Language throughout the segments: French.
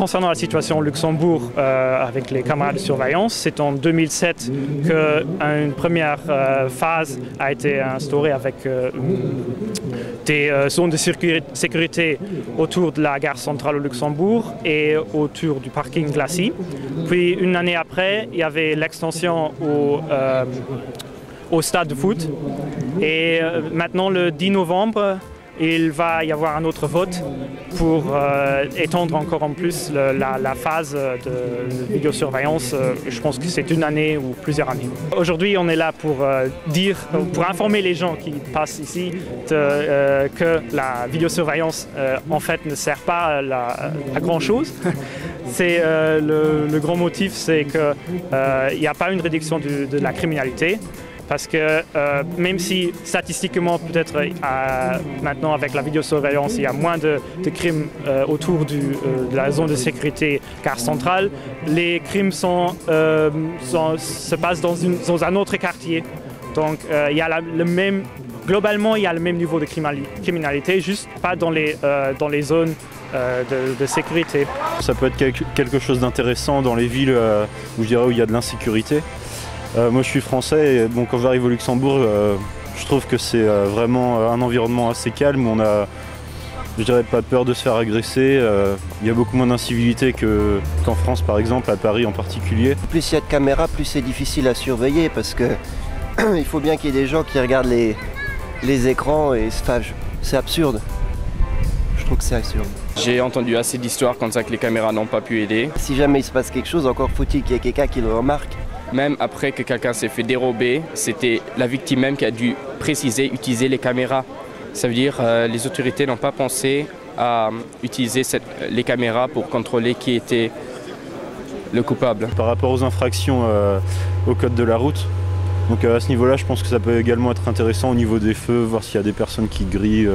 Concernant la situation au Luxembourg avec les caméras de surveillance, c'est en 2007 qu'une première phase a été instaurée avec des zones de sécurité autour de la gare centrale au Luxembourg et autour du parking Glacis. Puis une année après, il y avait l'extension au stade de foot. Et maintenant, le 10 novembre, il va y avoir un autre vote pour étendre encore en plus la phase de vidéosurveillance. Je pense que c'est une année ou plusieurs années. Aujourd'hui, on est là pour informer les gens qui passent ici que la vidéosurveillance en fait ne sert pas à grand chose. C'est le grand motif, c'est qu'il n'y a pas une réduction de la criminalité. Parce que même si statistiquement peut-être maintenant avec la vidéosurveillance il y a moins de crimes autour de la zone de sécurité gare centrale, les crimes se passent dans un autre quartier. Donc il y a globalement il y a le même niveau de criminalité, juste pas dans les zones de sécurité. Ça peut être quelque chose d'intéressant dans les villes où il y a de l'insécurité. Moi je suis français et bon, quand j'arrive au Luxembourg, je trouve que c'est vraiment un environnement assez calme où on a, je dirais, pas peur de se faire agresser. Il y a beaucoup moins d'incivilité qu'en France par exemple, à Paris en particulier. Plus il y a de caméras, plus c'est difficile à surveiller parce que il faut bien qu'il y ait des gens qui regardent les écrans et c'est absurde. Je trouve que c'est absurde. J'ai entendu assez d'histoires comme ça que les caméras n'ont pas pu aider. Si jamais il se passe quelque chose, encore faut-il qu'il y ait quelqu'un qui le remarque. Même après que quelqu'un s'est fait dérober, c'était la victime même qui a dû préciser utiliser les caméras. Ça veut dire que les autorités n'ont pas pensé à utiliser les caméras pour contrôler qui était le coupable. Par rapport aux infractions au code de la route, donc à ce niveau-là, je pense que ça peut également être intéressant au niveau des feux, voir s'il y a des personnes qui grillent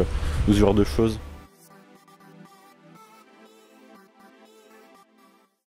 ou ce genre de choses.